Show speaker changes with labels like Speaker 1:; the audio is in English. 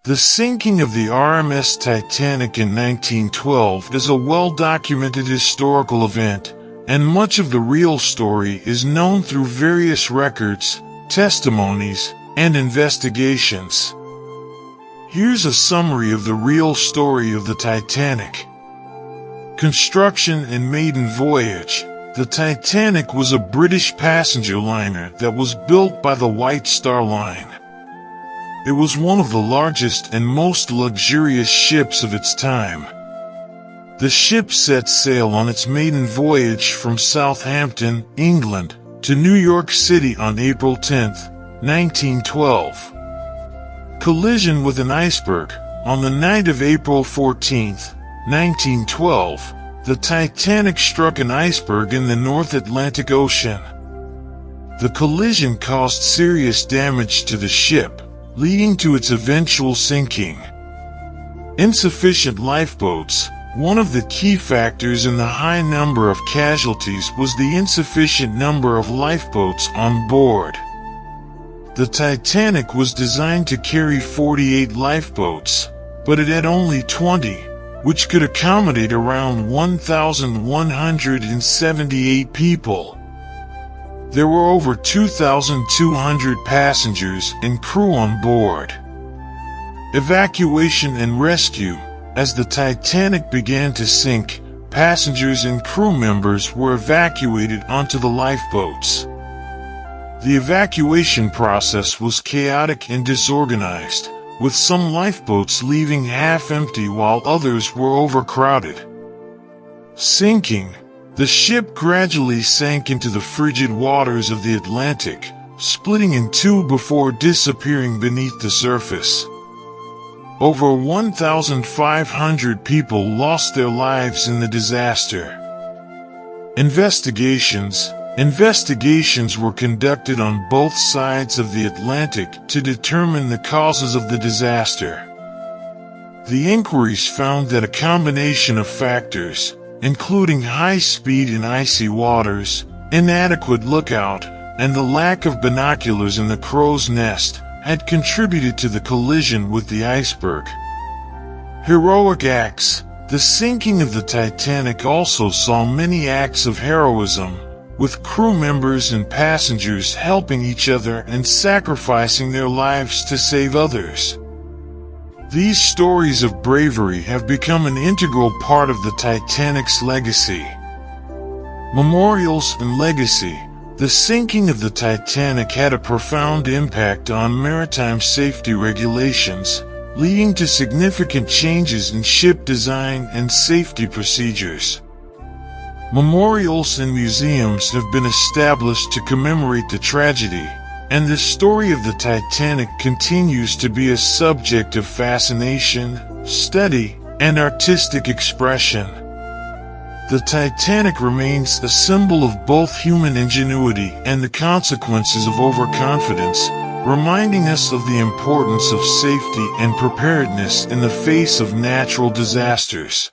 Speaker 1: The sinking of the RMS Titanic in 1912 is a well-documented historical event, and much of the real story is known through various records, testimonies, and investigations. Here's a summary of the real story of the Titanic. Construction and maiden voyage. The Titanic was a British passenger liner that was built by the White Star Line. It was one of the largest and most luxurious ships of its time. The ship set sail on its maiden voyage from Southampton, England, to New York City on April 10, 1912. Collision with an iceberg. On the night of April 14, 1912, the Titanic struck an iceberg in the North Atlantic Ocean. The collision caused serious damage to the ship, leading to its eventual sinking. Insufficient lifeboats. One of the key factors in the high number of casualties was the insufficient number of lifeboats on board. The Titanic was designed to carry 48 lifeboats, but it had only 20, which could accommodate around 1,178 people. There were over 2,200 passengers and crew on board. Evacuation and rescue. As the Titanic began to sink, passengers and crew members were evacuated onto the lifeboats. The evacuation process was chaotic and disorganized, with some lifeboats leaving half empty while others were overcrowded. Sinking. The ship gradually sank into the frigid waters of the Atlantic, splitting in two before disappearing beneath the surface. Over 1,500 people lost their lives in the disaster. Investigations. Investigations were conducted on both sides of the Atlantic to determine the causes of the disaster. The inquiries found that a combination of factors, including high speed in icy waters, inadequate lookout, and the lack of binoculars in the crow's nest, had contributed to the collision with the iceberg. Heroic acts. The sinking of the Titanic also saw many acts of heroism, with crew members and passengers helping each other and sacrificing their lives to save others. These stories of bravery have become an integral part of the Titanic's legacy. Memorials and legacy. The sinking of the Titanic had a profound impact on maritime safety regulations, leading to significant changes in ship design and safety procedures. Memorials and museums have been established to commemorate the tragedy, and the story of the Titanic continues to be a subject of fascination, study, and artistic expression. The Titanic remains a symbol of both human ingenuity and the consequences of overconfidence, reminding us of the importance of safety and preparedness in the face of natural disasters.